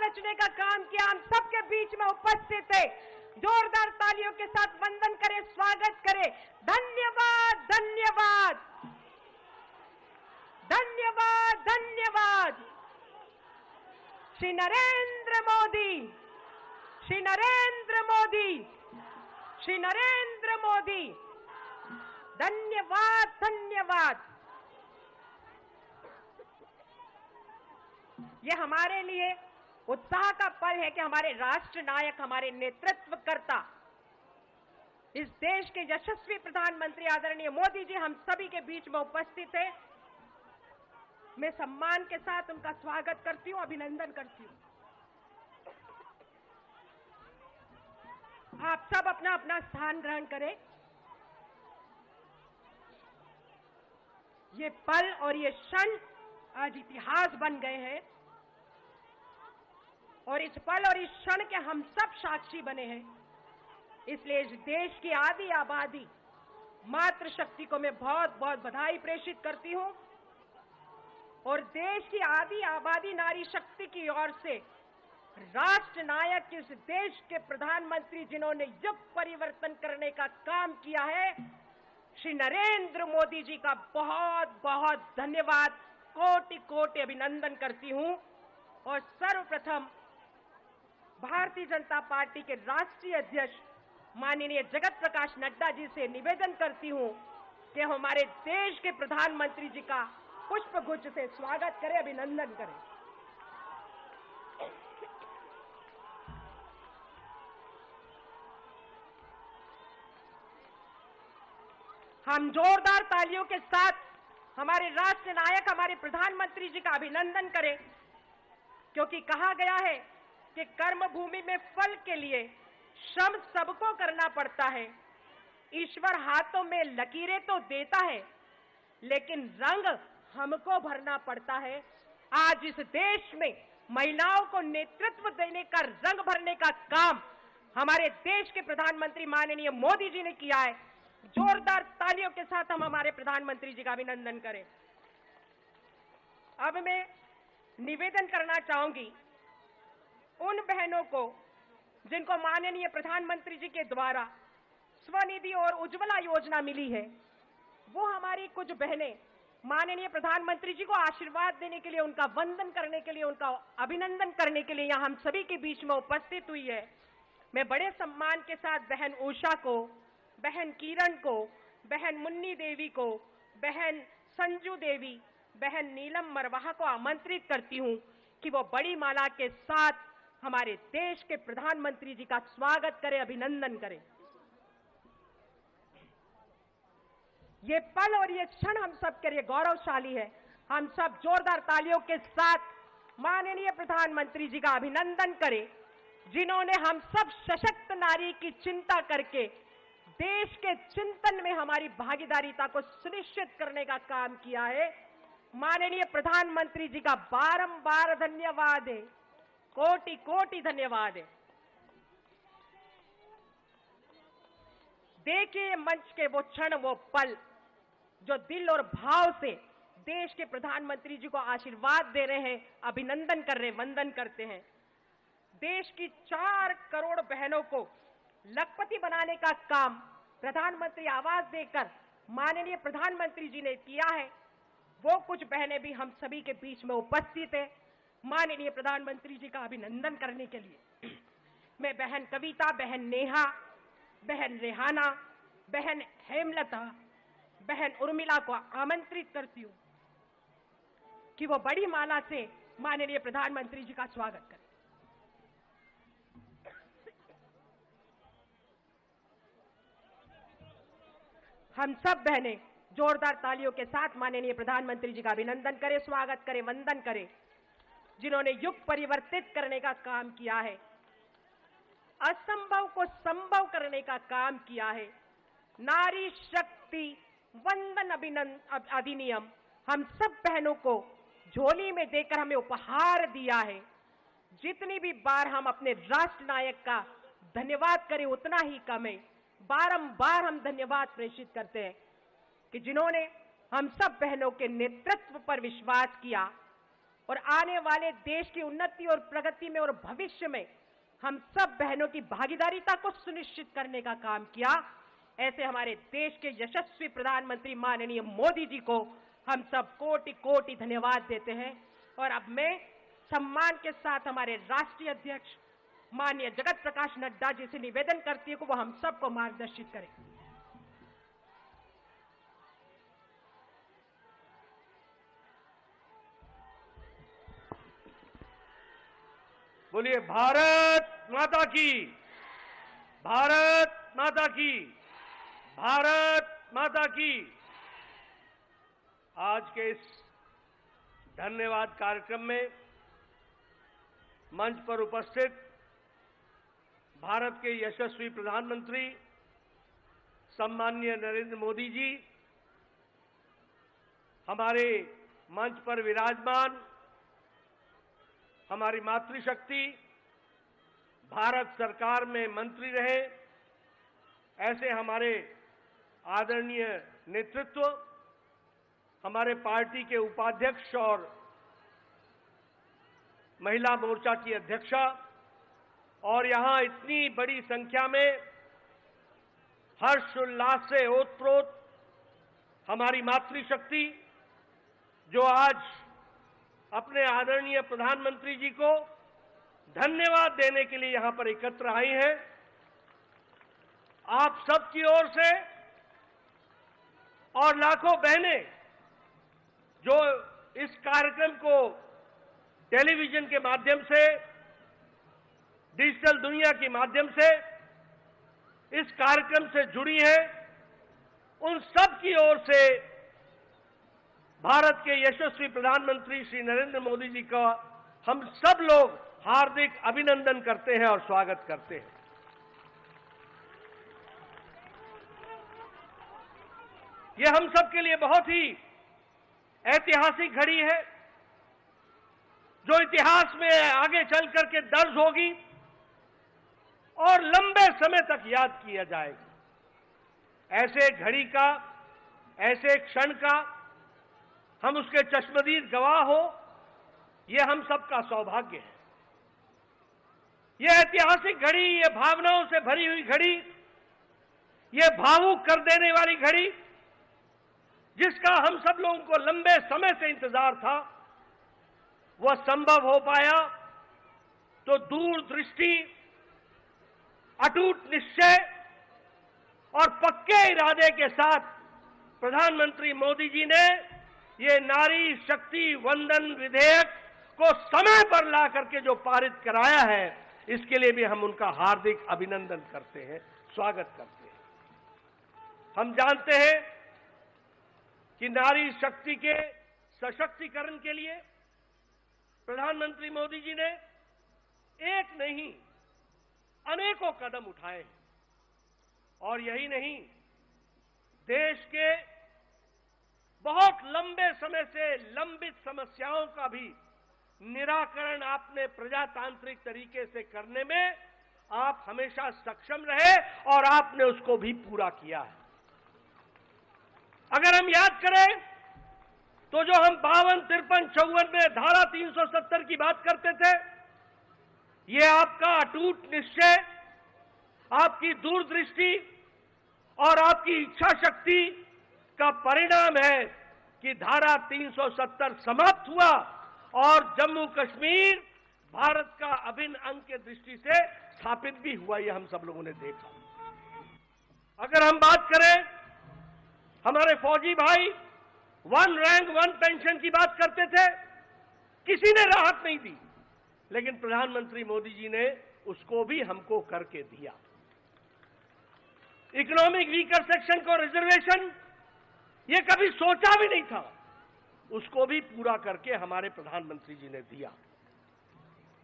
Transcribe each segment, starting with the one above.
रचने का काम किया, हम सबके बीच में उपस्थित थे। जोरदार तालियों के साथ वंदन करें, स्वागत करें। धन्यवाद, धन्यवाद, धन्यवाद, धन्यवाद। श्री नरेंद्र मोदी, श्री नरेंद्र मोदी, श्री नरेंद्र मोदी। धन्यवाद, धन्यवाद। ये हमारे लिए उत्साह का पल है कि हमारे राष्ट्र नायक, हमारे नेतृत्वकर्ता, इस देश के यशस्वी प्रधानमंत्री आदरणीय मोदी जी हम सभी के बीच में उपस्थित है। मैं सम्मान के साथ उनका स्वागत करती हूं, अभिनंदन करती हूं। आप सब अपना अपना स्थान ग्रहण करें। ये पल और ये क्षण आज इतिहास बन गए हैं और इस पल और इस क्षण के हम सब साक्षी बने हैं। इसलिए इस देश की आधी आबादी मातृशक्ति को मैं बहुत बहुत बधाई प्रेषित करती हूं और देश की आधी आबादी नारी शक्ति की ओर से राष्ट्र नायक, इस देश के प्रधानमंत्री जिन्होंने युग परिवर्तन करने का काम किया है, श्री नरेंद्र मोदी जी का बहुत बहुत धन्यवाद, कोटि कोटि अभिनंदन करती हूं। और सर्वप्रथम भारतीय जनता पार्टी के राष्ट्रीय अध्यक्ष माननीय जगत प्रकाश नड्डा जी से निवेदन करती हूं कि हमारे देश के प्रधानमंत्री जी का पुष्पगुच्छ से स्वागत करें, अभिनंदन करें। हम जोरदार तालियों के साथ हमारे राष्ट्र नायक, हमारे प्रधानमंत्री जी का अभिनंदन करें, क्योंकि कहा गया है कि कर्म भूमि में फल के लिए श्रम सबको करना पड़ता है। ईश्वर हाथों में लकीरें तो देता है, लेकिन रंग हमको भरना पड़ता है। आज इस देश में महिलाओं को नेतृत्व देने का, रंग भरने का काम हमारे देश के प्रधानमंत्री माननीय मोदी जी ने किया है। जोरदार तालियों के साथ हम हमारे प्रधानमंत्री जी का अभिनंदन करें। अब मैं निवेदन करना चाहूंगी उन बहनों को जिनको माननीय प्रधानमंत्री जी के द्वारा स्वनिधि और उज्ज्वला योजना मिली है, वो हमारी कुछ बहनें माननीय प्रधानमंत्री जी को आशीर्वाद देने के लिए, उनका वंदन करने के लिए, उनका अभिनंदन करने के लिए यहां हम सभी के बीच में उपस्थित हुई है। मैं बड़े सम्मान के साथ बहन उषा को, बहन किरण को, बहन मुन्नी देवी को, बहन संजू देवी, बहन नीलम मरवाहा को आमंत्रित करती हूं कि वो बड़ी माला के साथ हमारे देश के प्रधानमंत्री जी का स्वागत करें, अभिनंदन करें। ये पल और ये क्षण हम सब के लिए गौरवशाली है। हम सब जोरदार तालियों के साथ माननीय प्रधानमंत्री जी का अभिनंदन करें, जिन्होंने हम सब सशक्त नारी की चिंता करके देश के चिंतन में हमारी भागीदारिता को सुनिश्चित करने का काम किया है। माननीय प्रधानमंत्री जी का बारंबार धन्यवाद है, कोटि कोटि धन्यवाद है। देखिए मंच के वो क्षण, वो पल जो दिल और भाव से देश के प्रधानमंत्री जी को आशीर्वाद दे रहे हैं, अभिनंदन कर रहे हैं, वंदन करते हैं। देश की 4 करोड़ बहनों को लखपति बनाने का काम प्रधानमंत्री आवास देकर माननीय प्रधानमंत्री जी ने किया है। वो कुछ बहनें भी हम सभी के बीच में उपस्थित है माननीय प्रधानमंत्री जी का अभिनंदन करने के लिए। मैं बहन कविता, बहन नेहा, बहन रेहाना, बहन हेमलता, बहन उर्मिला को आमंत्रित करती हूं कि वो बड़ी माला से माननीय प्रधानमंत्री जी का स्वागत करें। हम सब बहनें जोरदार तालियों के साथ माननीय प्रधानमंत्री जी का अभिनंदन करें, स्वागत करें, वंदन करें, जिन्होंने युग परिवर्तित करने का काम किया है, असंभव को संभव करने का काम किया है। नारी शक्ति वंदन अधिनियम हम सब बहनों को झोली में देकर हमें उपहार दिया है। जितनी भी बार हम अपने राष्ट्र नायक का धन्यवाद करें उतना ही कम है। बारंबार हम धन्यवाद प्रेषित करते हैं कि जिन्होंने हम सब बहनों के नेतृत्व पर विश्वास किया, और आने वाले देश की उन्नति और प्रगति में और भविष्य में हम सब बहनों की भागीदारिता को सुनिश्चित करने का काम किया। ऐसे हमारे देश के यशस्वी प्रधानमंत्री माननीय मोदी जी को हम सब कोटि कोटि धन्यवाद देते हैं। और अब मैं सम्मान के साथ हमारे राष्ट्रीय अध्यक्ष माननीय जगत प्रकाश नड्डा जी से निवेदन करती हूं कि वो हम सबको मार्गदर्शित करें। बोलिए भारत माता की, भारत माता की, भारत माता की। आज के इस धन्यवाद कार्यक्रम में मंच पर उपस्थित भारत के यशस्वी प्रधानमंत्री सम्माननीय नरेंद्र मोदी जी, हमारे मंच पर विराजमान हमारी मातृशक्ति, भारत सरकार में मंत्री रहे ऐसे हमारे आदरणीय नेतृत्व, हमारे पार्टी के उपाध्यक्ष और महिला मोर्चा की अध्यक्षा, और यहां इतनी बड़ी संख्या में हर्षोल्लास से ओतप्रोत हमारी मातृशक्ति जो आज अपने आदरणीय प्रधानमंत्री जी को धन्यवाद देने के लिए यहां पर एकत्र आई हैं। आप सबकी ओर से और लाखों बहनें जो इस कार्यक्रम को टेलीविजन के माध्यम से, डिजिटल दुनिया के माध्यम से इस कार्यक्रम से जुड़ी हैं, उन सब की ओर से भारत के यशस्वी प्रधानमंत्री श्री नरेंद्र मोदी जी का हम सब लोग हार्दिक अभिनंदन करते हैं और स्वागत करते हैं। यह हम सब के लिए बहुत ही ऐतिहासिक घड़ी है जो इतिहास में आगे चल करके दर्ज होगी और लंबे समय तक याद किया जाएगा। ऐसे घड़ी का, ऐसे क्षण का हम उसके चश्मदीद गवाह हो, यह हम सबका सौभाग्य है। यह ऐतिहासिक घड़ी, यह भावनाओं से भरी हुई घड़ी, यह भावुक कर देने वाली घड़ी जिसका हम सब लोगों को लंबे समय से इंतजार था, वह संभव हो पाया तो दूरदृष्टि, अटूट निश्चय और पक्के इरादे के साथ प्रधानमंत्री मोदी जी ने ये नारी शक्ति वंदन विधेयक को समय पर ला करके जो पारित कराया है, इसके लिए भी हम उनका हार्दिक अभिनंदन करते हैं, स्वागत करते हैं। हम जानते हैं कि नारी शक्ति के सशक्तिकरण के लिए प्रधानमंत्री मोदी जी ने एक नहीं अनेकों कदम उठाए हैं। और यही नहीं, देश के बहुत लंबे समय से लंबित समस्याओं का भी निराकरण आपने प्रजातांत्रिक तरीके से करने में आप हमेशा सक्षम रहे और आपने उसको भी पूरा किया है। अगर हम याद करें तो जो हम 52, 53, 54 में धारा 370 की बात करते थे, ये आपका अटूट निश्चय, आपकी दूरदृष्टि और आपकी इच्छा शक्ति का परिणाम है कि धारा 370 समाप्त हुआ और जम्मू कश्मीर भारत का अभिन्न अंग के दृष्टि से स्थापित भी हुआ। यह हम सब लोगों ने देखा। अगर हम बात करें, हमारे फौजी भाई 1 रैंक 1 पेंशन की बात करते थे, किसी ने राहत नहीं दी, लेकिन प्रधानमंत्री मोदी जी ने उसको भी हमको करके दिया। इकोनॉमिक वीकर सेक्शन को रिजर्वेशन, ये कभी सोचा भी नहीं था, उसको भी पूरा करके हमारे प्रधानमंत्री जी ने दिया।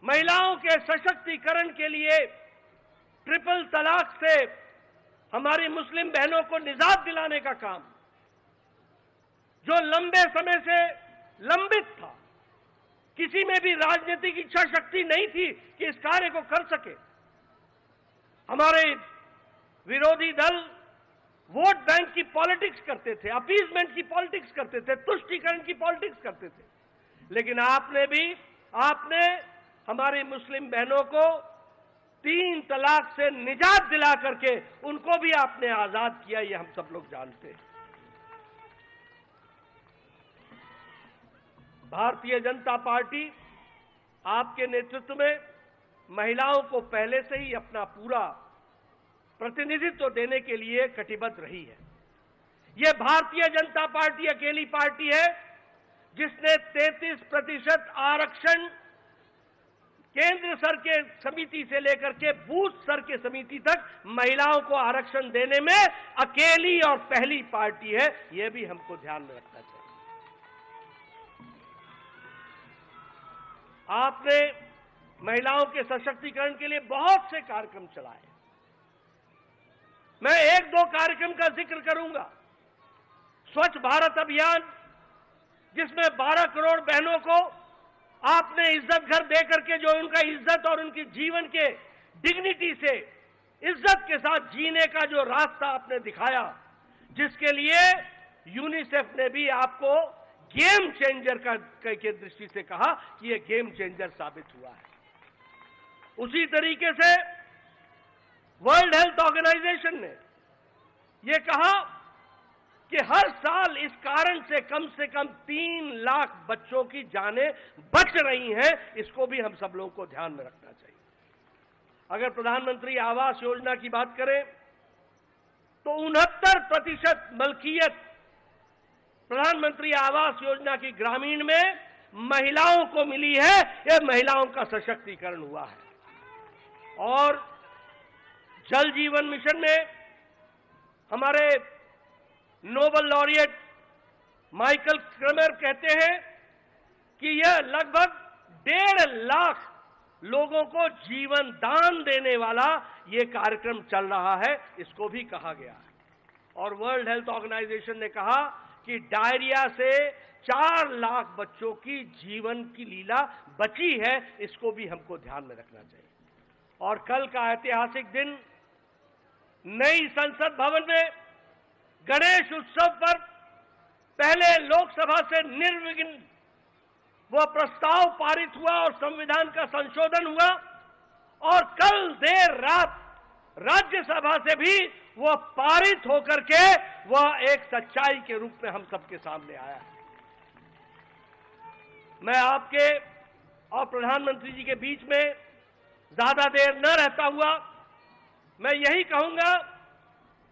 महिलाओं के सशक्तिकरण के लिए ट्रिपल तलाक से हमारी मुस्लिम बहनों को निजात दिलाने का काम, जो लंबे समय से लंबित था, किसी में भी राजनीतिक इच्छा शक्ति नहीं थी कि इस कार्य को कर सके। हमारे विरोधी दल वोट बैंक की पॉलिटिक्स करते थे, अपीजमेंट की पॉलिटिक्स करते थे, तुष्टीकरण की पॉलिटिक्स करते थे, लेकिन आपने हमारी मुस्लिम बहनों को 3 तलाक से निजात दिला करके उनको भी आपने आजाद किया, ये हम सब लोग जानते हैं। भारतीय जनता पार्टी आपके नेतृत्व में महिलाओं को पहले से ही अपना पूरा प्रतिनिधित्व देने के लिए कटिबद्ध रही है। यह भारतीय जनता पार्टी अकेली पार्टी है जिसने 33% आरक्षण केंद्र स्तर के समिति से लेकर के बूथ स्तर के समिति तक महिलाओं को आरक्षण देने में अकेली और पहली पार्टी है। यह भी हमको ध्यान में रखना चाहिए। आपने महिलाओं के सशक्तिकरण के लिए बहुत से कार्यक्रम चलाए। मैं 1-2 कार्यक्रम का जिक्र करूंगा। स्वच्छ भारत अभियान, जिसमें 12 करोड़ बहनों को आपने इज्जत घर दे करके जो उनका इज्जत और उनकी जीवन के डिग्निटी से इज्जत के साथ जीने का जो रास्ता आपने दिखाया, जिसके लिए यूनिसेफ ने भी आपको गेम चेंजर के दृष्टि से कहा कि यह गेम चेंजर साबित हुआ है। उसी तरीके से वर्ल्ड हेल्थ ऑर्गेनाइजेशन ने यह कहा कि हर साल इस कारण से कम 3 लाख बच्चों की जानें बच रही हैं। इसको भी हम सब लोगों को ध्यान में रखना चाहिए। अगर प्रधानमंत्री आवास योजना की बात करें तो 69% मलकियत प्रधानमंत्री आवास योजना की ग्रामीण में महिलाओं को मिली है। यह महिलाओं का सशक्तिकरण हुआ है। और जल जीवन मिशन में हमारे नोबेल लॉरिएट माइकल क्रमर कहते हैं कि यह लगभग 1.5 लाख लोगों को जीवन दान देने वाला यह कार्यक्रम चल रहा है। इसको भी कहा गया है। और वर्ल्ड हेल्थ ऑर्गेनाइजेशन ने कहा कि डायरिया से 4 लाख बच्चों की जीवन की लीला बची है। इसको भी हमको ध्यान में रखना चाहिए। और कल का ऐतिहासिक दिन, नई संसद भवन में गणेश उत्सव पर पहले लोकसभा से निर्विघ्न वह प्रस्ताव पारित हुआ और संविधान का संशोधन हुआ। और कल देर रात राज्यसभा से भी वह पारित होकर के वह एक सच्चाई के रूप में हम सबके सामने आया है। मैं आपके और प्रधानमंत्री जी के बीच में ज्यादा देर न रहता हुआ मैं यही कहूंगा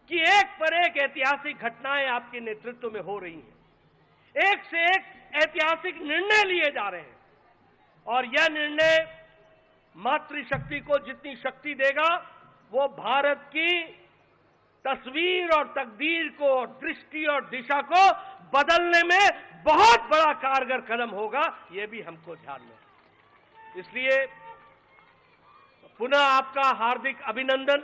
कि एक पर एक ऐतिहासिक घटनाएं आपके नेतृत्व में हो रही हैं। एक से एक ऐतिहासिक निर्णय लिए जा रहे हैं। और यह निर्णय मातृशक्ति को जितनी शक्ति देगा, वो भारत की तस्वीर और तकदीर को, दृष्टि और दिशा को बदलने में बहुत बड़ा कारगर कदम होगा। यह भी हमको ध्यान में। इसलिए पुनः आपका हार्दिक अभिनंदन,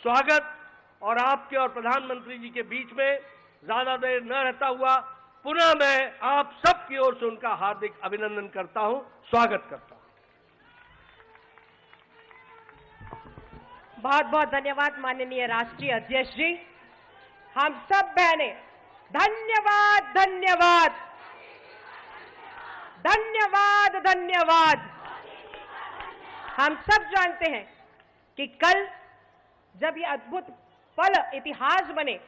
स्वागत। और आपके और प्रधानमंत्री जी के बीच में ज्यादा देर न रहता हुआ पुनः मैं आप सबकी ओर से उनका हार्दिक अभिनंदन करता हूं, स्वागत करता हूं। बहुत बहुत धन्यवाद माननीय राष्ट्रीय अध्यक्ष जी। हम सब बहनें धन्यवाद धन्यवाद धन्यवाद धन्यवाद। हम सब जानते हैं कि कल जब ये अद्भुत पल इतिहास बने,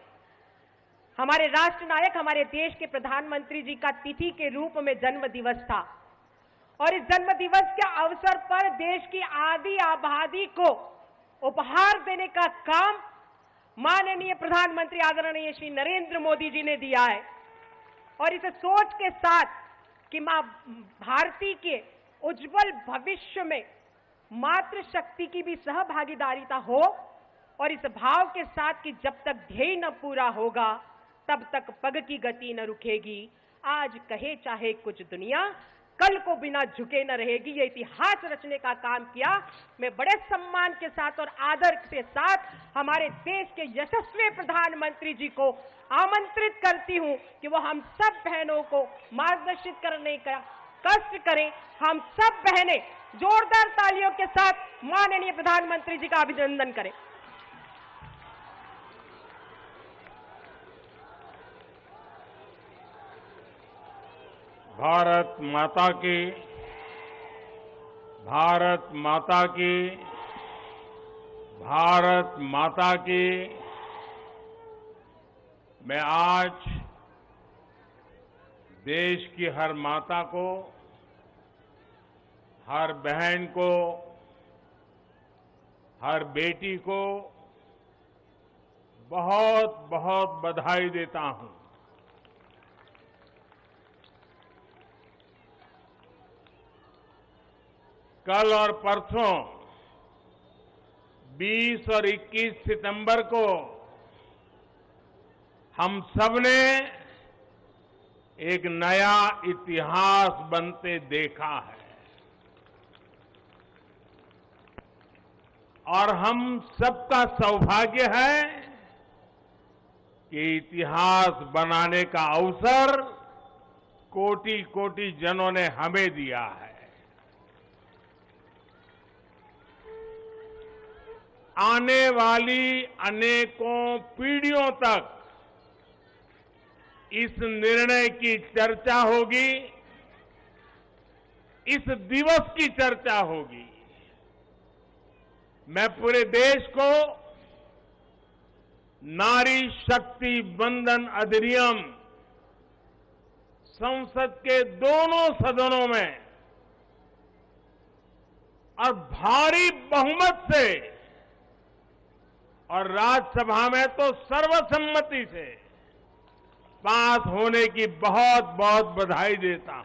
हमारे राष्ट्र नायक, हमारे देश के प्रधानमंत्री जी का तिथि के रूप में जन्म दिवस था। और इस जन्म दिवस के अवसर पर देश की आधी आबादी को उपहार देने का काम माननीय प्रधानमंत्री आदरणीय श्री नरेंद्र मोदी जी ने दिया है। और इस सोच के साथ कि मां भारती के उज्जवल भविष्य में मातृशक्ति की भी सहभागीदारिता हो, और इस भाव के साथ कि जब तक ध्येय न पूरा होगा तब तक पग की गति न रुकेगी। आज कहे चाहे कुछ दुनिया, कल को बिना झुके न रहेगी। ये इतिहास रचने का काम किया। मैं बड़े सम्मान के साथ और आदर के साथ हमारे देश के यशस्वी प्रधानमंत्री जी को आमंत्रित करती हूं कि वो हम सब बहनों को मार्गदर्शित करने का कष्ट करें। हम सब बहनें जोरदार तालियों के साथ माननीय प्रधानमंत्री जी का अभिनंदन करें। भारत माता की, भारत माता की, भारत माता की। मैं आज देश की हर माता को, हर बहन को, हर बेटी को बहुत बहुत बधाई देता हूं। कल और परसों 20 और 21 सितंबर को हम सबने एक नया इतिहास बनते देखा है और हम सबका सौभाग्य है कि इतिहास बनाने का अवसर कोटि कोटि जनों ने हमें दिया है। आने वाली अनेकों पीढ़ियों तक इस निर्णय की चर्चा होगी, इस दिवस की चर्चा होगी। मैं पूरे देश को नारी शक्ति वंदन अधिनियम संसद के दोनों सदनों में और भारी बहुमत से और राज्यसभा में तो सर्वसम्मति से पास होने की बहुत बहुत बधाई देता हूं।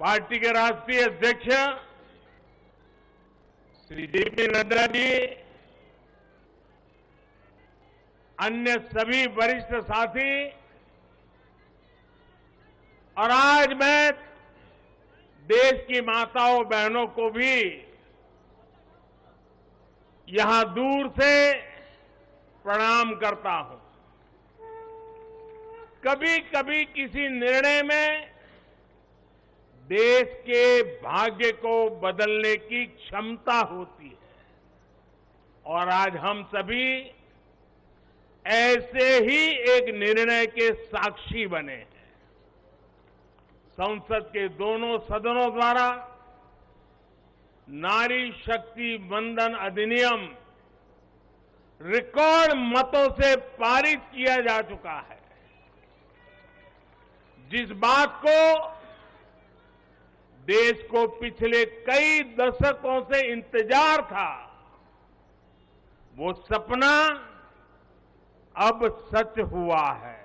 पार्टी के राष्ट्रीय अध्यक्ष श्री जेपी नड्डा जी, अन्य सभी वरिष्ठ साथी और आज मैं देश की माताओं बहनों को भी यहां दूर से प्रणाम करता हूं। कभी कभी किसी निर्णय में देश के भाग्य को बदलने की क्षमता होती है और आज हम सभी ऐसे ही एक निर्णय के साक्षी बने हैं। संसद के दोनों सदनों द्वारा नारी शक्ति वंदन अधिनियम रिकॉर्ड मतों से पारित किया जा चुका है। जिस बात को देश को पिछले कई दशकों से इंतजार था, वो सपना अब सच हुआ है।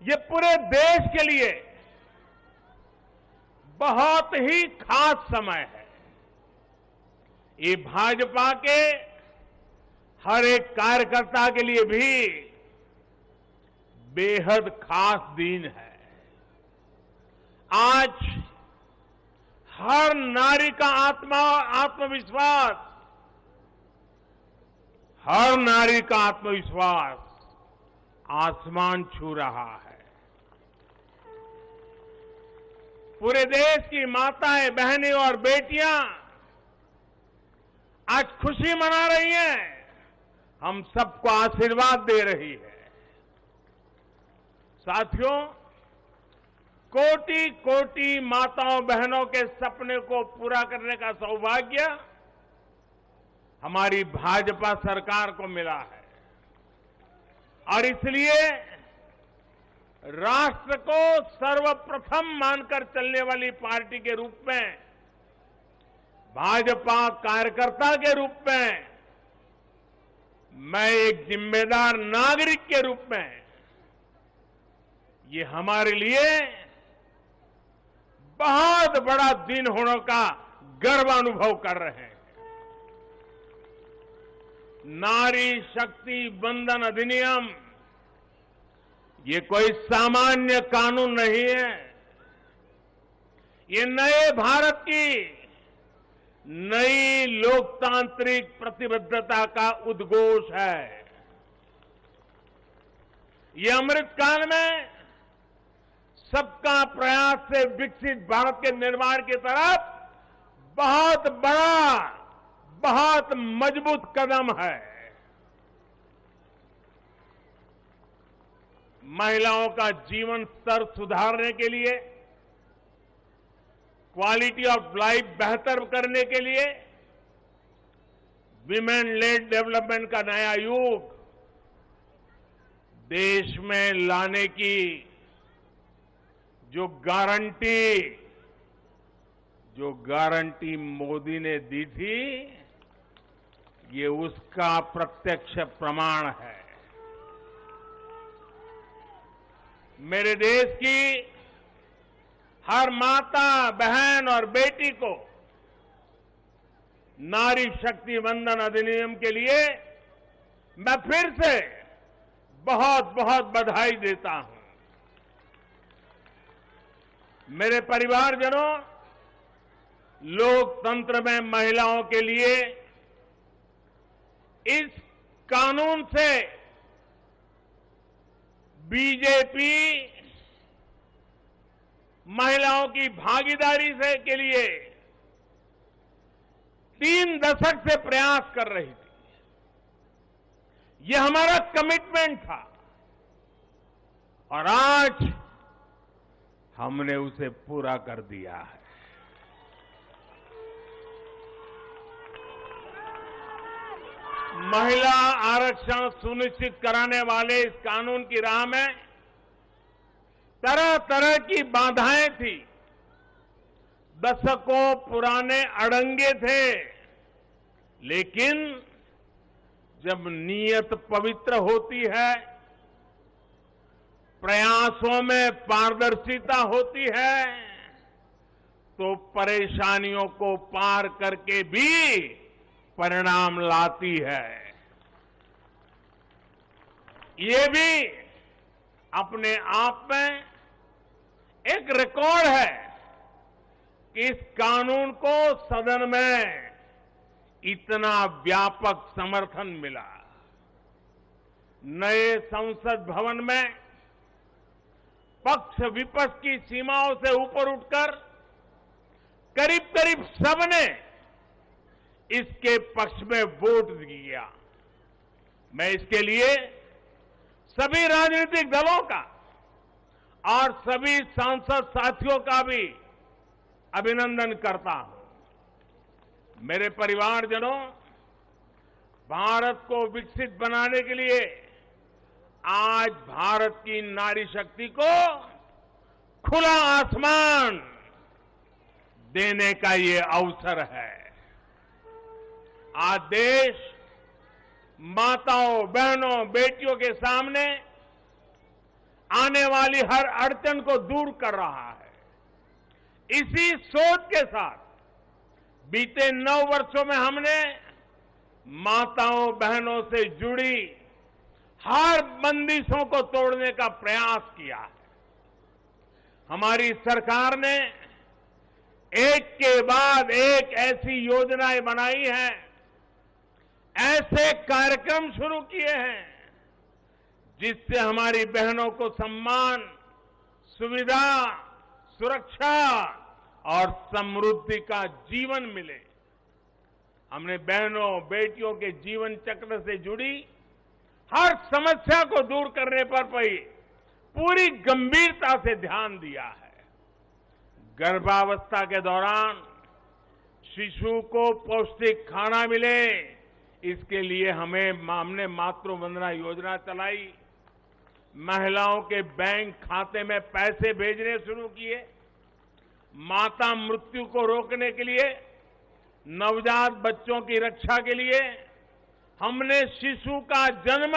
ये पूरे देश के लिए बहुत ही खास समय है। ये भाजपा के हर एक कार्यकर्ता के लिए भी बेहद खास दिन है। आज हर नारी का आत्मविश्वास, हर नारी का आत्मविश्वास आसमान छू रहा है। पूरे देश की माताएं, बहनें और बेटियां आज खुशी मना रही हैं, हम सबको आशीर्वाद दे रही है। साथियों, कोटि कोटि माताओं बहनों के सपने को पूरा करने का सौभाग्य हमारी भाजपा सरकार को मिला है और इसलिए राष्ट्र को सर्वप्रथम मानकर चलने वाली पार्टी के रूप में, भाजपा कार्यकर्ता के रूप में, मैं एक जिम्मेदार नागरिक के रूप में, ये हमारे लिए बहुत बड़ा दिन होने का गर्व अनुभव कर रहे हैं। नारी शक्ति वंदन अधिनियम ये कोई सामान्य कानून नहीं है। ये नए भारत की नई लोकतांत्रिक प्रतिबद्धता का उद्घोष है। ये अमृतकाल में सबका प्रयास से विकसित भारत के निर्माण की तरफ बहुत बड़ा, बहुत मजबूत कदम है। महिलाओं का जीवन स्तर सुधारने के लिए, क्वालिटी ऑफ लाइफ बेहतर करने के लिए विमेन लेड डेवलपमेंट का नया युग देश में लाने की जो गारंटी मोदी ने दी थी, ये उसका प्रत्यक्ष प्रमाण है। मेरे देश की हर माता, बहन और बेटी को नारी शक्ति वंदन अधिनियम के लिए मैं फिर से बहुत बहुत बधाई देता हूं। मेरे परिवारजनों, लोकतंत्र में महिलाओं के लिए इस कानून से बीजेपी महिलाओं की भागीदारी से के लिए 3 दशक से प्रयास कर रही थी। ये हमारा कमिटमेंट था और आज हमने उसे पूरा कर दिया है। महिला आरक्षण सुनिश्चित कराने वाले इस कानून की राह में तरह तरह की बाधाएं थी, दशकों पुराने अड़ंगे थे, लेकिन जब नीयत पवित्र होती है, प्रयासों में पारदर्शिता होती है, तो परेशानियों को पार करके भी परिणाम लाती है। ये भी अपने आप में एक रिकॉर्ड है कि इस कानून को सदन में इतना व्यापक समर्थन मिला। नए संसद भवन में पक्ष विपक्ष की सीमाओं से ऊपर उठकर करीब करीब सबने इसके पक्ष में वोट दिया। मैं इसके लिए सभी राजनीतिक दलों का और सभी सांसद साथियों का भी अभिनंदन करता हूं। मेरे परिवारजनों, भारत को विकसित बनाने के लिए आज भारत की नारी शक्ति को खुला आसमान देने का ये अवसर है। आज देश माताओं, बहनों, बेटियों के सामने आने वाली हर अड़चन को दूर कर रहा है। इसी सोच के साथ बीते 9 वर्षों में हमने माताओं, बहनों से जुड़ी हर बंदिशों को तोड़ने का प्रयास किया है। हमारी सरकार ने एक के बाद एक ऐसी योजनाएं बनाई हैं, ऐसे कार्यक्रम शुरू किए हैं जिससे हमारी बहनों को सम्मान, सुविधा, सुरक्षा और समृद्धि का जीवन मिले। हमने बहनों, बेटियों के जीवन चक्र से जुड़ी हर समस्या को दूर करने पर पूरी गंभीरता से ध्यान दिया है। गर्भावस्था के दौरान शिशु को पौष्टिक खाना मिले, इसके लिए हमने मातृ वंदना योजना चलाई। महिलाओं के बैंक खाते में पैसे भेजने शुरू किए। माता मृत्यु को रोकने के लिए, नवजात बच्चों की रक्षा के लिए हमने शिशु का जन्म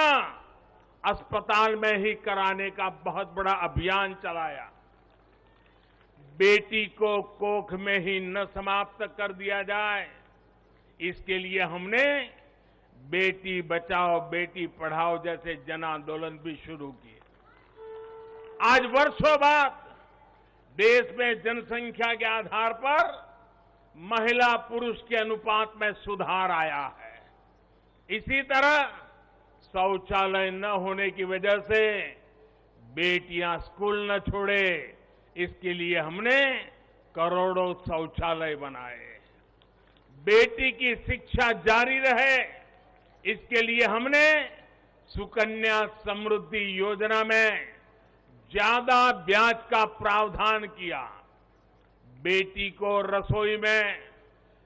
अस्पताल में ही कराने का बहुत बड़ा अभियान चलाया। बेटी को कोख में ही न समाप्त कर दिया जाए, इसके लिए हमने बेटी बचाओ बेटी पढ़ाओ जैसे जन आंदोलन भी शुरू किए। आज वर्षों बाद देश में जनसंख्या के आधार पर महिला पुरुष के अनुपात में सुधार आया है। इसी तरह शौचालय न होने की वजह से बेटियां स्कूल न छोड़े, इसके लिए हमने करोड़ों शौचालय बनाए। बेटी की शिक्षा जारी रहे, इसके लिए हमने सुकन्या समृद्धि योजना में ज्यादा ब्याज का प्रावधान किया। बेटी को रसोई में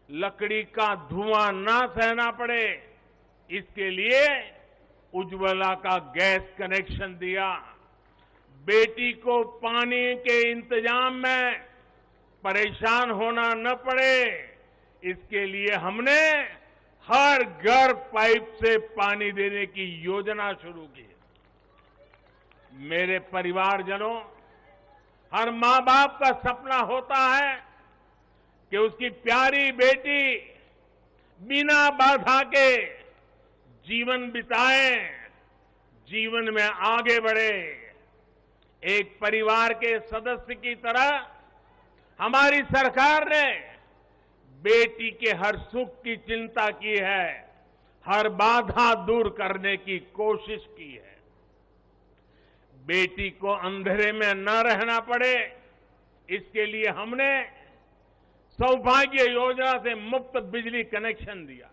लकड़ी का धुआं ना सहना पड़े, इसके लिए उज्ज्वला का गैस कनेक्शन दिया। बेटी को पानी के इंतजाम में परेशान होना न पड़े, इसके लिए हमने हर घर पाइप से पानी देने की योजना शुरू की। मेरे परिवारजनों, हर मां बाप का सपना होता है कि उसकी प्यारी बेटी बिना बाधा के जीवन बिताए, जीवन में आगे बढ़े। एक परिवार के सदस्य की तरह हमारी सरकार ने बेटी के हर सुख की चिंता की है, हर बाधा दूर करने की कोशिश की है। बेटी को अंधेरे में न रहना पड़े, इसके लिए हमने सौभाग्य योजना से मुफ्त बिजली कनेक्शन दिया।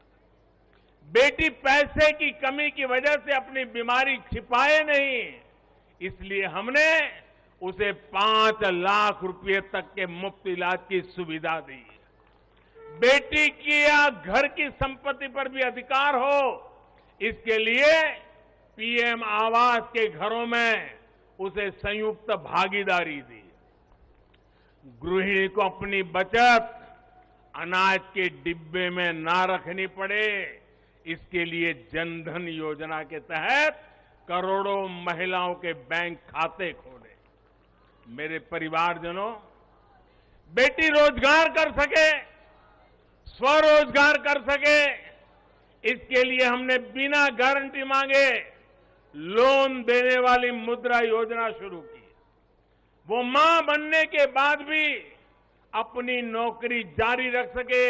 बेटी पैसे की कमी की वजह से अपनी बीमारी छिपाए नहीं, इसलिए हमने उसे 5 लाख रुपए तक के मुफ्त इलाज की सुविधा दी। बेटी की या घर की संपत्ति पर भी अधिकार हो, इसके लिए पीएम आवास के घरों में उसे संयुक्त भागीदारी दी। गृहिणी को अपनी बचत अनाज के डिब्बे में ना रखनी पड़े, इसके लिए जनधन योजना के तहत करोड़ों महिलाओं के बैंक खाते खोले। मेरे परिवारजनों, बेटी रोजगार कर सके, स्वरोजगार कर सके, इसके लिए हमने बिना गारंटी मांगे लोन देने वाली मुद्रा योजना शुरू की। वो मां बनने के बाद भी अपनी नौकरी जारी रख सके,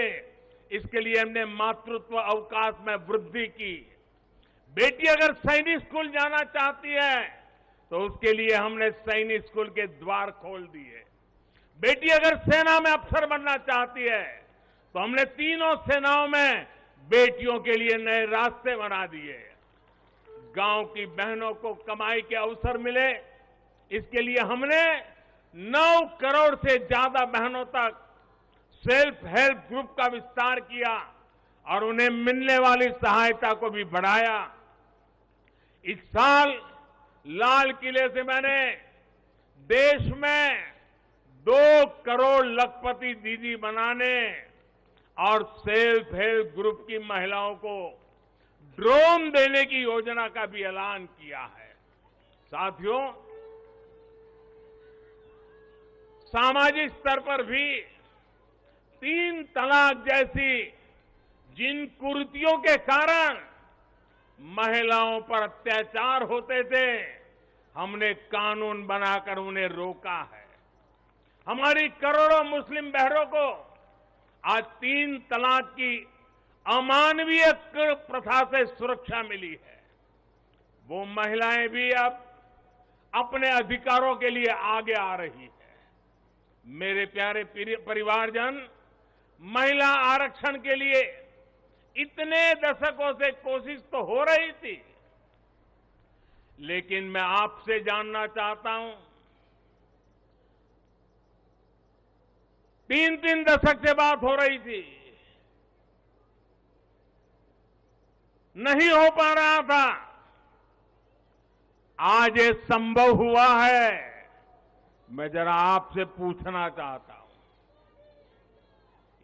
इसके लिए हमने मातृत्व अवकाश में वृद्धि की। बेटी अगर सैनिक स्कूल जाना चाहती है तो उसके लिए हमने सैनिक स्कूल के द्वार खोल दिए। बेटी अगर सेना में अफसर बनना चाहती है तो हमने तीनों सेनाओं में बेटियों के लिए नए रास्ते बना दिए। गांव की बहनों को कमाई के अवसर मिले, इसके लिए हमने 9 करोड़ से ज्यादा बहनों तक सेल्फ हेल्प ग्रुप का विस्तार किया और उन्हें मिलने वाली सहायता को भी बढ़ाया। इस साल लाल किले से मैंने देश में 2 करोड़ लखपति दीदी बनाने और सेल्फ हेल्प ग्रुप की महिलाओं को ड्रोन देने की योजना का भी ऐलान किया है। साथियों, सामाजिक स्तर पर भी 3 तलाक जैसी जिन कुरीतियों के कारण महिलाओं पर अत्याचार होते थे, हमने कानून बनाकर उन्हें रोका है। हमारी करोड़ों मुस्लिम बहनों को आज 3 तलाक की अमानवीय प्रथा से सुरक्षा मिली है। वो महिलाएं भी अब अपने अधिकारों के लिए आगे आ रही है। मेरे प्यारे परिवारजन, महिला आरक्षण के लिए इतने दशकों से कोशिश तो हो रही थी, लेकिन मैं आपसे जानना चाहता हूं, 3 दशक से बात हो रही थी, नहीं हो पा रहा था। आज ये संभव हुआ है। मैं जरा आपसे पूछना चाहता हूं,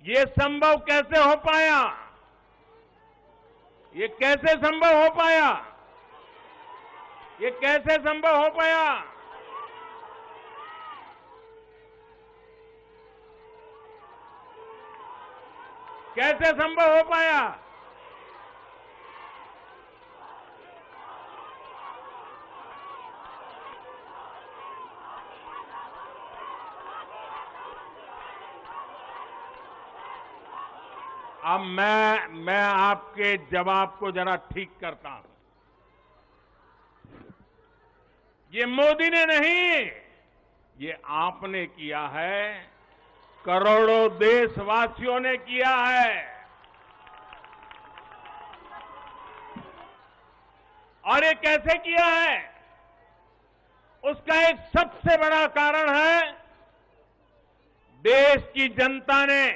ये संभव कैसे हो पाया? ये कैसे संभव हो पाया? ये कैसे संभव हो पाया? कैसे संभव हो पाया? अब मैं आपके जवाब को जरा ठीक करता हूं। ये मोदी ने नहीं, ये आपने किया है, करोड़ों देशवासियों ने किया है। और ये कैसे किया है? उसका एक सबसे बड़ा कारण है देश की जनता ने,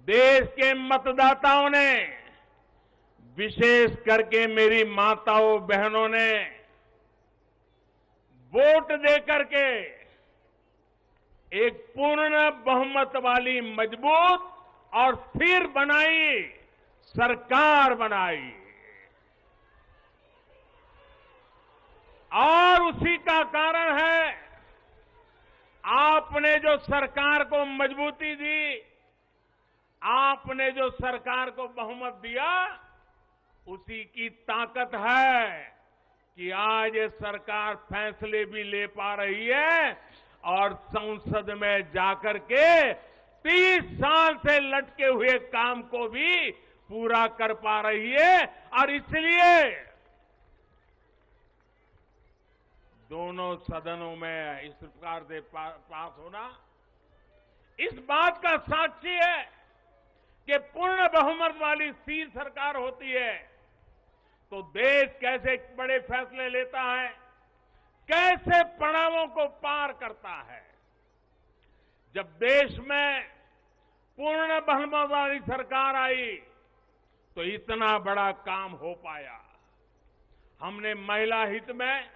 देश के मतदाताओं ने, विशेष करके मेरी माताओं बहनों ने वोट देकर के एक पूर्ण बहुमत वाली मजबूत और स्थिर बनाई सरकार बनाई। और उसी का कारण है आपने जो सरकार को मजबूती दी, आपने जो सरकार को बहुमत दिया, उसी की ताकत है कि आज ये सरकार फैसले भी ले पा रही है और संसद में जाकर के 30 साल से लटके हुए काम को भी पूरा कर पा रही है। और इसलिए दोनों सदनों में इस प्रकार से पास होना इस बात का साक्षी है कि पूर्ण बहुमत वाली स्थिर सरकार होती है तो देश कैसे बड़े फैसले लेता है, कैसे पड़ावों को पार करता है। जब देश में पूर्ण बहुमत वाली सरकार आई तो इतना बड़ा काम हो पाया। हमने महिला हित में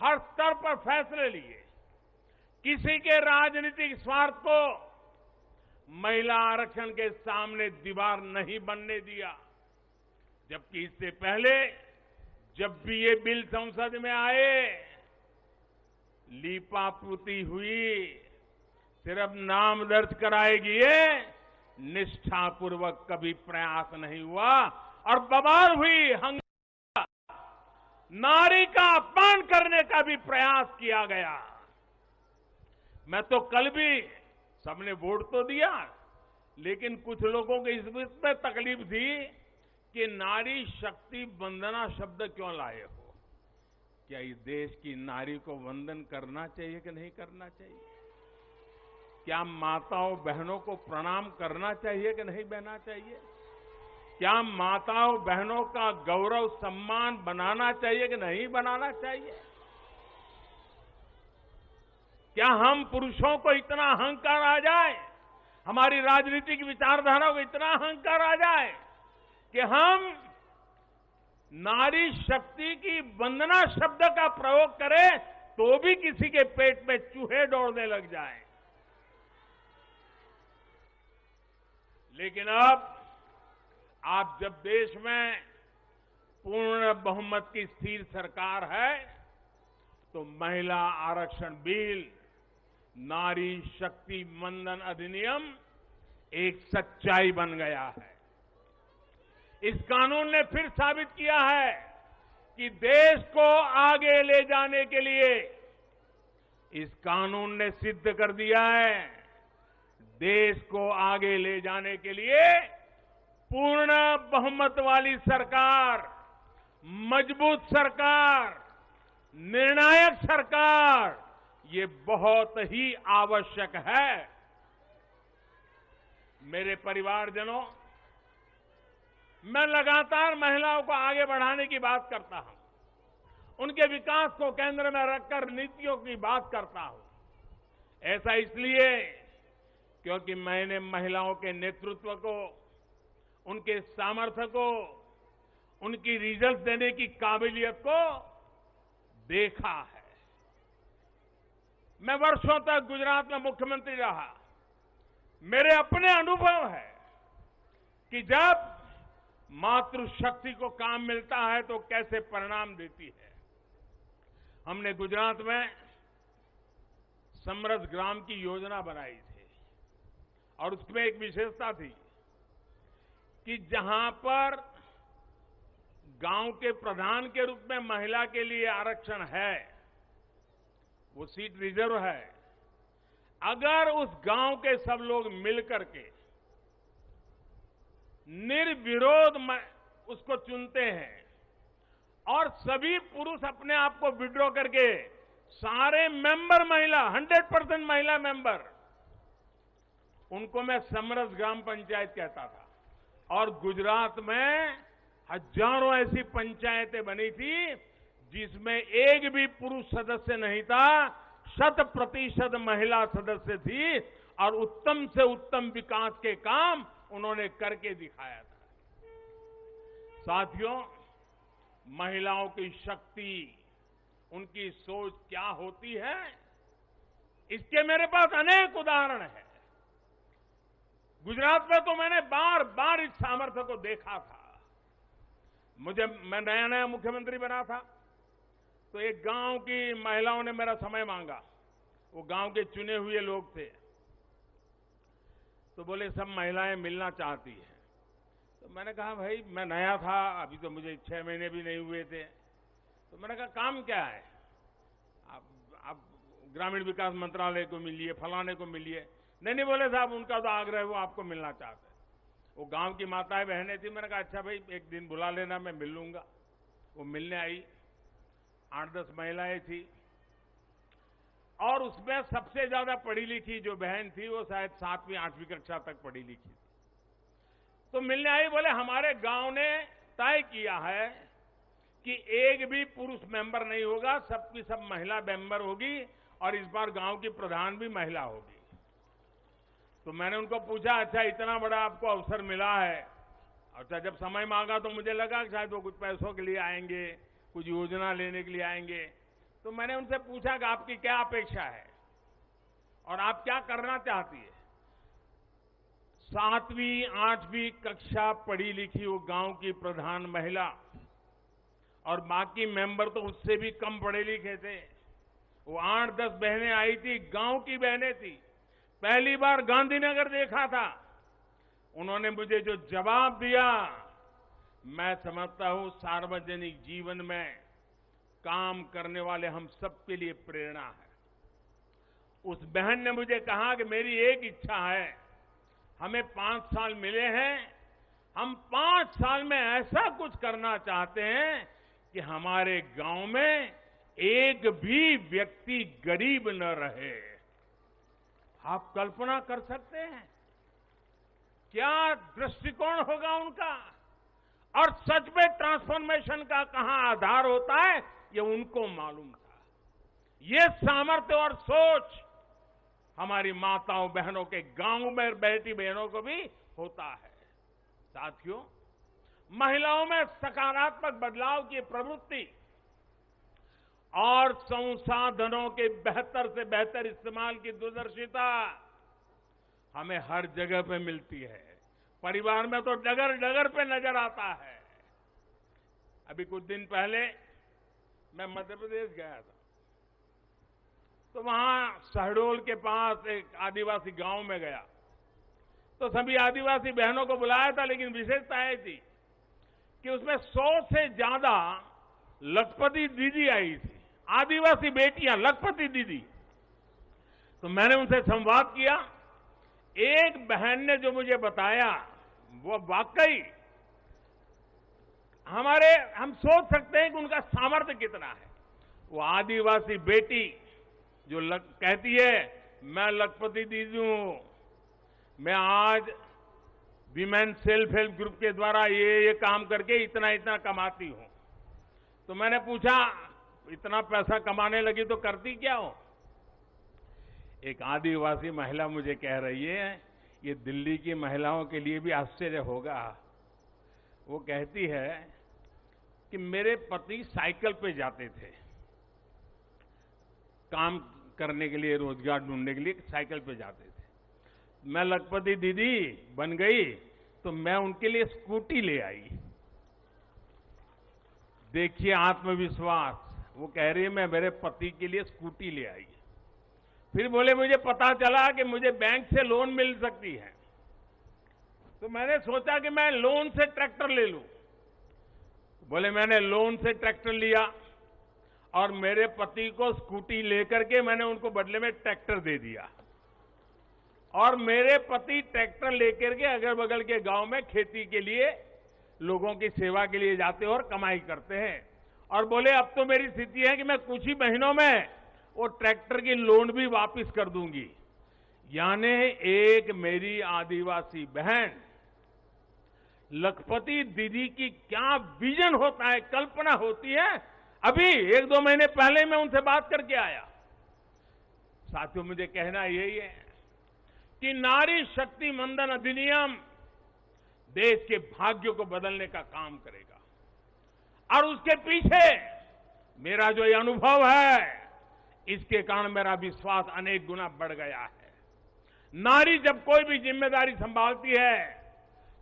हर स्तर पर फैसले लिए, किसी के राजनीतिक स्वार्थ को महिला आरक्षण के सामने दीवार नहीं बनने दिया। जबकि इससे पहले जब भी ये बिल संसद में आए, लीपापोती हुई, सिर्फ नाम दर्ज कराएगी ये, निष्ठापूर्वक कभी प्रयास नहीं हुआ और बवाल हुई, नारी का अपमान करने का भी प्रयास किया गया। मैं तो कल भी, सबने वोट तो दिया, लेकिन कुछ लोगों को इस पे तकलीफ थी कि नारी शक्ति वंदना शब्द क्यों लाए हो। क्या इस देश की नारी को वंदन करना चाहिए कि नहीं करना चाहिए? क्या माताओं बहनों को प्रणाम करना चाहिए कि नहीं बहना चाहिए? क्या माताओं बहनों का गौरव सम्मान बनाना चाहिए कि नहीं बनाना चाहिए? क्या हम पुरुषों को इतना अहंकार आ जाए, हमारी राजनीतिक विचारधारा को इतना अहंकार आ जाए कि हम नारी शक्ति की वंदना शब्द का प्रयोग करें तो भी किसी के पेट में चूहे दौड़ने लग जाएं? लेकिन अब आप जब देश में पूर्ण बहुमत की स्थिर सरकार है तो महिला आरक्षण बिल, नारी शक्ति वंदन अधिनियम एक सच्चाई बन गया है। इस कानून ने फिर साबित किया है कि देश को आगे ले जाने के लिए, इस कानून ने सिद्ध कर दिया है, देश को आगे ले जाने के लिए पूर्ण बहुमत वाली सरकार, मजबूत सरकार, निर्णायक सरकार, ये बहुत ही आवश्यक है। मेरे परिवारजनों, मैं लगातार महिलाओं को आगे बढ़ाने की बात करता हूं, उनके विकास को केंद्र में रखकर नीतियों की बात करता हूं। ऐसा इसलिए क्योंकि मैंने महिलाओं के नेतृत्व को, उनके सामर्थ्य को, उनकी रिजल्ट देने की काबिलियत को देखा है। मैं वर्षों तक गुजरात में मुख्यमंत्री रहा। मेरे अपने अनुभव है कि जब मातृशक्ति को काम मिलता है तो कैसे परिणाम देती है। हमने गुजरात में समृद्ध ग्राम की योजना बनाई थी और उसमें एक विशेषता थी कि जहां पर गांव के प्रधान के रूप में महिला के लिए आरक्षण है, वो सीट रिजर्व है, अगर उस गांव के सब लोग मिलकर के निर्विरोध उसको चुनते हैं और सभी पुरुष अपने आप को विड्रॉ करके सारे मेंबर महिला, 100% महिला मेंबर, उनको मैं समरस ग्राम पंचायत कहता था। और गुजरात में हजारों ऐसी पंचायतें बनी थी जिसमें एक भी पुरुष सदस्य नहीं था, 100% महिला सदस्य थी और उत्तम से उत्तम विकास के काम उन्होंने करके दिखाया था। साथियों, महिलाओं की शक्ति, उनकी सोच क्या होती है, इसके मेरे पास अनेक उदाहरण हैं। गुजरात में तो मैंने बार बार इस सामर्थ्य को देखा था। मैं नया नया मुख्यमंत्री बना था, तो एक गांव की महिलाओं ने मेरा समय मांगा। वो गांव के चुने हुए लोग थे, तो बोले सब महिलाएं मिलना चाहती हैं। तो मैंने कहा भाई मैं नया था, अभी तो मुझे 6 महीने भी नहीं हुए थे। तो मैंने कहा काम क्या है, आप ग्रामीण विकास मंत्रालय को मिलिए, फलाने को मिलिए। नहीं बोले साहब उनका तो आग्रह है, वो आपको मिलना चाहते हैं। वो गांव की माताएं बहनें थी। मैंने कहा अच्छा भाई एक दिन बुला लेना, मैं मिल लूंगा। वो मिलने आई, 8-10 महिलाएं थी और उसमें सबसे ज्यादा पढ़ी लिखी जो बहन थी वो शायद 7वीं-8वीं कक्षा तक पढ़ी लिखी थी। तो मिलने आई, बोले हमारे गांव ने तय किया है कि एक भी पुरुष मेंबर नहीं होगा, सबकी सब महिला मेंबर होगी और इस बार गांव की प्रधान भी महिला होगी। तो मैंने उनको पूछा अच्छा इतना बड़ा आपको अवसर मिला है। अच्छा जब समय मांगा तो मुझे लगा कि शायद वो कुछ पैसों के लिए आएंगे, कुछ योजना लेने के लिए आएंगे। तो मैंने उनसे पूछा कि आपकी क्या अपेक्षा है और आप क्या करना चाहती है। 7वीं-8वीं कक्षा पढ़ी लिखी वो गांव की प्रधान महिला और बाकी मेंबर तो उससे भी कम पढ़े लिखे थे। वो 8-10 बहनें आई थी, गांव की बहनें थी। पहली बार गांधीनगर देखा था। उन्होंने मुझे जो जवाब दिया, मैं समझता हूं सार्वजनिक जीवन में काम करने वाले हम सबके लिए प्रेरणा है। उस बहन ने मुझे कहा कि मेरी एक इच्छा है, हमें 5 साल मिले हैं, हम 5 साल में ऐसा कुछ करना चाहते हैं कि हमारे गांव में एक भी व्यक्ति गरीब न रहे। आप कल्पना कर सकते हैं क्या दृष्टिकोण होगा उनका। और सच में ट्रांसफॉर्मेशन का कहां आधार होता है ये उनको मालूम था। ये सामर्थ्य और सोच हमारी माताओं बहनों के गांव में बैठी बहनों को भी होता है। साथियों, महिलाओं में सकारात्मक बदलाव की प्रवृत्ति और संसाधनों के बेहतर से बेहतर इस्तेमाल की दूरदर्शिता हमें हर जगह पे मिलती है। परिवार में तो डगर डगर पे नजर आता है। अभी कुछ दिन पहले मैं मध्य प्रदेश गया था, तो वहां शहडोल के पास एक आदिवासी गांव में गया, तो सभी आदिवासी बहनों को बुलाया था, लेकिन विशेषता यह थी कि उसमें 100 से ज्यादा लखपति दीदी आई थी, आदिवासी बेटियां, लखपति दीदी। तो मैंने उनसे संवाद किया। एक बहन ने जो मुझे बताया वो वाकई हम सोच सकते हैं कि उनका सामर्थ्य कितना है। वो आदिवासी बेटी जो कहती है मैं लखपति दीदी हूं, मैं आज विमेन सेल्फ हेल्प ग्रुप के द्वारा ये काम करके इतना इतना कमाती हूं। तो मैंने पूछा इतना पैसा कमाने लगी तो करती क्या हो। एक आदिवासी महिला मुझे कह रही है, ये दिल्ली की महिलाओं के लिए भी आश्चर्य होगा। वो कहती है कि मेरे पति साइकिल पे जाते थे काम करने के लिए, रोजगार ढूंढने के लिए साइकिल पे जाते थे। मैं लखपति दीदी बन गई तो मैं उनके लिए स्कूटी ले आई। देखिए आत्मविश्वास। वो कह रही है मैं मेरे पति के लिए स्कूटी ले आई। फिर बोले मुझे पता चला कि मुझे बैंक से लोन मिल सकती है, तो मैंने सोचा कि मैं लोन से ट्रैक्टर ले लूं। बोले मैंने लोन से ट्रैक्टर लिया और मेरे पति को स्कूटी लेकर के मैंने उनको बदले में ट्रैक्टर दे दिया। और मेरे पति ट्रैक्टर लेकर के अगल बगल के गांव में खेती के लिए लोगों की सेवा के लिए जाते हैं और कमाई करते हैं। और बोले अब तो मेरी स्थिति है कि मैं कुछ ही महीनों में वो ट्रैक्टर की लोन भी वापस कर दूंगी। यानी एक मेरी आदिवासी बहन लखपति दीदी की क्या विजन होता है, कल्पना होती है, अभी 1-2 महीने पहले मैं उनसे बात करके आया। साथियों, मुझे कहना यही है कि नारी शक्ति वंदन अधिनियम देश के भाग्य को बदलने का काम करेगा। और उसके पीछे मेरा जो ये अनुभव है, इसके कारण मेरा विश्वास अनेक गुना बढ़ गया है। नारी जब कोई भी जिम्मेदारी संभालती है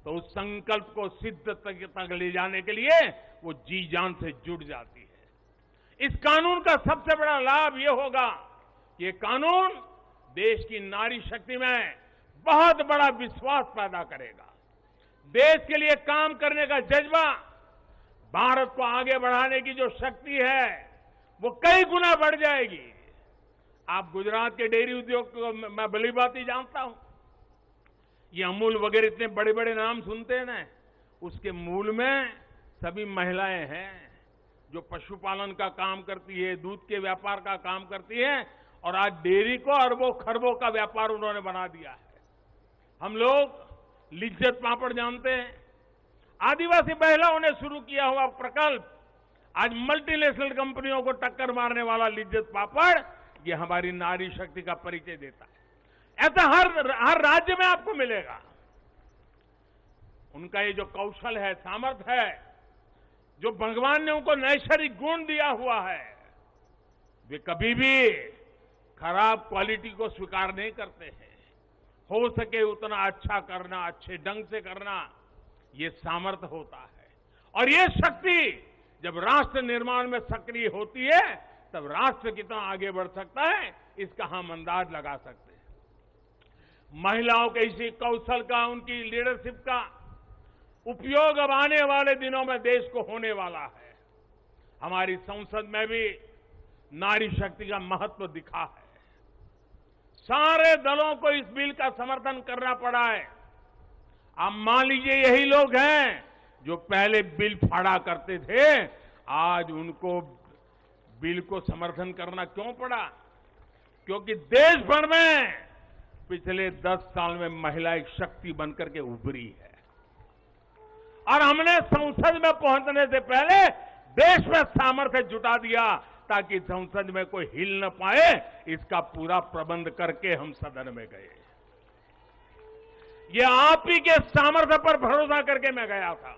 तो उस संकल्प को सिद्ध तक ले जाने के लिए वो जी जान से जुट जाती है। इस कानून का सबसे बड़ा लाभ ये होगा कि ये कानून देश की नारी शक्ति में बहुत बड़ा विश्वास पैदा करेगा। देश के लिए काम करने का जज्बा, भारत को आगे बढ़ाने की जो शक्ति है वो कई गुना बढ़ जाएगी। आप गुजरात के डेयरी उद्योग को मैं भली बात ही जानता हूं। ये अमूल वगैरह इतने बड़े बड़े नाम सुनते हैं ना, उसके मूल में सभी महिलाएं हैं जो पशुपालन का काम करती है, दूध के व्यापार का काम करती है, और आज डेयरी को अरबों खरबों का व्यापार उन्होंने बना दिया है। हम लोग लिज्जत पापड़ जानते हैं, आदिवासी महिलाओं ने शुरू किया हुआ प्रकल्प आज मल्टीनेशनल कंपनियों को टक्कर मारने वाला लिज्जत पापड़, ये हमारी नारी शक्ति का परिचय देता है। ऐसा हर राज्य में आपको मिलेगा। उनका ये जो कौशल है, सामर्थ्य है, जो भगवान ने उनको नैसर्गिक गुण दिया हुआ है, वे कभी भी खराब क्वालिटी को स्वीकार नहीं करते हैं। हो सके उतना अच्छा करना, अच्छे ढंग से करना, ये सामर्थ्य होता है। और ये शक्ति जब राष्ट्र निर्माण में सक्रिय होती है तब राष्ट्र कितना आगे बढ़ सकता है, इसका हम अंदाज लगा सकते हैं। महिलाओं के इसी कौशल का, उनकी लीडरशिप का उपयोग अब आने वाले दिनों में देश को होने वाला है। हमारी संसद में भी नारी शक्ति का महत्व दिखा है। सारे दलों को इस बिल का समर्थन करना पड़ा है। आप मान लीजिए यही लोग हैं जो पहले बिल फाड़ा करते थे, आज उनको बिल को समर्थन करना क्यों पड़ा? क्योंकि देश भर में पिछले 10 साल में महिला एक शक्ति बनकर के उभरी है। और हमने संसद में पहुंचने से पहले देश में सामर्थ्य जुटा दिया ताकि संसद में कोई हिल न पाए, इसका पूरा प्रबंध करके हम सदन में गए। ये आप ही के सामर्थ्य पर भरोसा करके मैं गया था,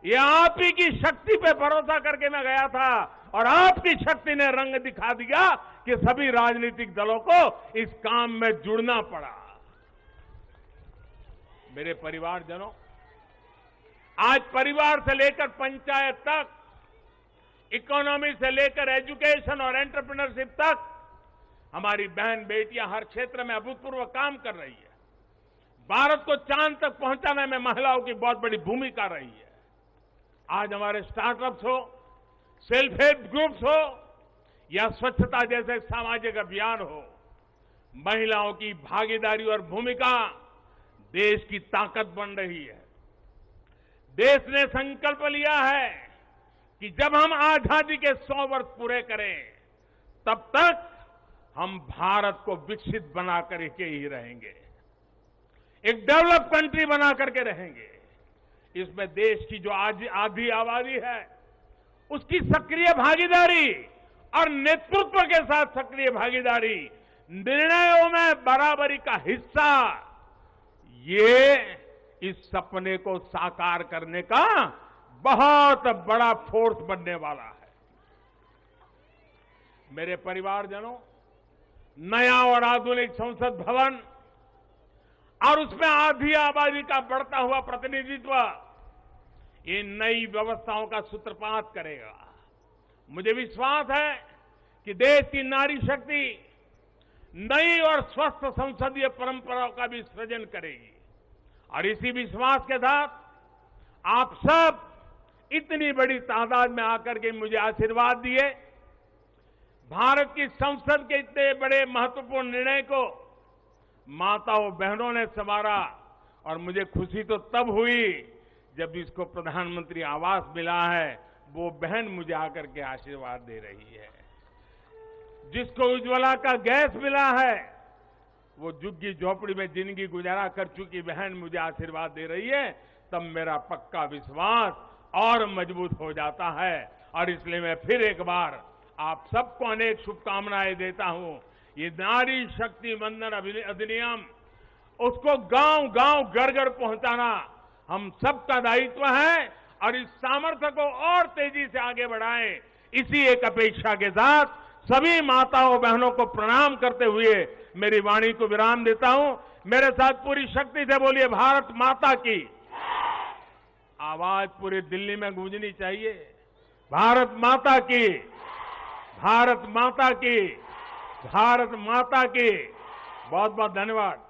ये आप ही की शक्ति पे भरोसा करके मैं गया था, और आपकी शक्ति ने रंग दिखा दिया कि सभी राजनीतिक दलों को इस काम में जुड़ना पड़ा। मेरे परिवारजनों, आज परिवार से लेकर पंचायत तक, इकोनॉमी से लेकर एजुकेशन और एंटरप्रेन्योरशिप तक हमारी बहन बेटियां हर क्षेत्र में अभूतपूर्व काम कर रही है। भारत को चांद तक पहुंचाने में महिलाओं की बहुत बड़ी भूमिका रही है। आज हमारे स्टार्टअप्स हो, सेल्फ हेल्प ग्रुप्स हो या स्वच्छता जैसे सामाजिक अभियान हो, महिलाओं की भागीदारी और भूमिका देश की ताकत बन रही है। देश ने संकल्प लिया है कि जब हम आजादी के 100 वर्ष पूरे करें तब तक हम भारत को विकसित बना करके ही रहेंगे, एक डेवलप कंट्री बना करके रहेंगे। इसमें देश की जो आधी आबादी है उसकी सक्रिय भागीदारी और नेतृत्व के साथ सक्रिय भागीदारी, निर्णयों में बराबरी का हिस्सा, ये इस सपने को साकार करने का बहुत बड़ा फोर्स बनने वाला है। मेरे परिवारजनों, नया और आधुनिक संसद भवन और उसमें आधी आबादी का बढ़ता हुआ प्रतिनिधित्व, ये नई व्यवस्थाओं का सूत्रपात करेगा। मुझे विश्वास है कि देश की नारी शक्ति नई और स्वस्थ संसदीय परंपराओं का भी सृजन करेगी। और इसी विश्वास के साथ आप सब इतनी बड़ी तादाद में आकर के मुझे आशीर्वाद दिए। भारत की संसद के इतने बड़े महत्वपूर्ण निर्णय को माताओं बहनों ने संवारा, और मुझे खुशी तो तब हुई जब इसको प्रधानमंत्री आवास मिला है, वो बहन मुझे आकर के आशीर्वाद दे रही है। जिसको उज्ज्वला का गैस मिला है, वो झुग्गी झोपड़ी में जिंदगी गुजारा कर चुकी बहन मुझे आशीर्वाद दे रही है, तब मेरा पक्का विश्वास और मजबूत हो जाता है। और इसलिए मैं फिर एक बार आप सबको अनेक शुभकामनाएं देता हूं। ये नारी शक्ति वंदन अधिनियम, उसको गांव गांव घर घर पहुंचाना हम सबका दायित्व है और इस सामर्थ्य को और तेजी से आगे बढ़ाएं। इसी एक अपेक्षा के साथ सभी माताओं बहनों को प्रणाम करते हुए मेरी वाणी को विराम देता हूं। मेरे साथ पूरी शक्ति से बोलिए, भारत माता की। आवाज पूरी दिल्ली में गूंजनी चाहिए, भारत माता की, भारत माता की, भारत माता की। बहुत बहुत धन्यवाद।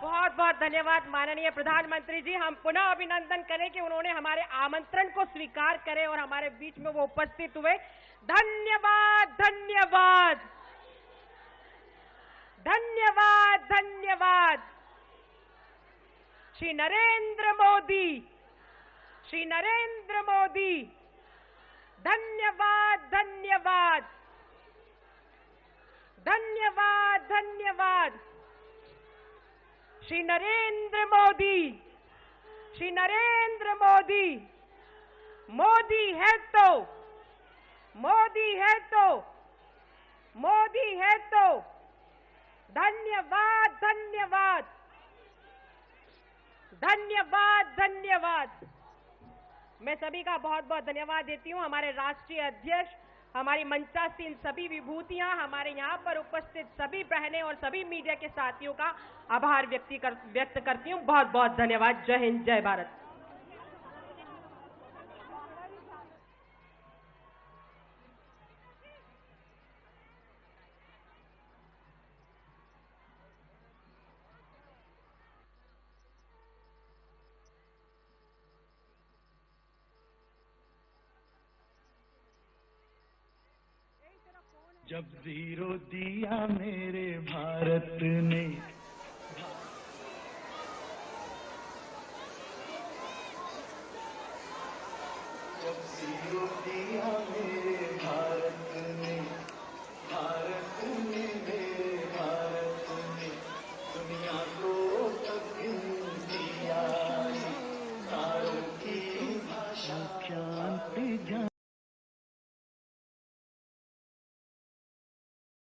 बहुत बहुत धन्यवाद माननीय प्रधानमंत्री जी। हम पुनः अभिनंदन करें कि उन्होंने हमारे आमंत्रण को स्वीकार करे और हमारे बीच में वो उपस्थित हुए। धन्यवाद, धन्यवाद, धन्यवाद, धन्यवाद। श्री नरेंद्र मोदी, श्री नरेंद्र मोदी, धन्यवाद, धन्यवाद, धन्यवाद, धन्यवाद। श्री नरेंद्र मोदी, श्री नरेंद्र मोदी। मोदी है तो, मोदी है तो, मोदी है तो। धन्यवाद, धन्यवाद, धन्यवाद, धन्यवाद। मैं सभी का बहुत बहुत धन्यवाद देती हूं। हमारे राष्ट्रीय अध्यक्ष, हमारी मंचासीन सभी विभूतियां, हमारे यहाँ पर उपस्थित सभी बहनें और सभी मीडिया के साथियों का आभार व्यक्त करती हूं। बहुत बहुत धन्यवाद। जय हिंद, जय भारत। जब जीरो दिया मेरे भारत ने, जब जीरो दिया मेरे भारत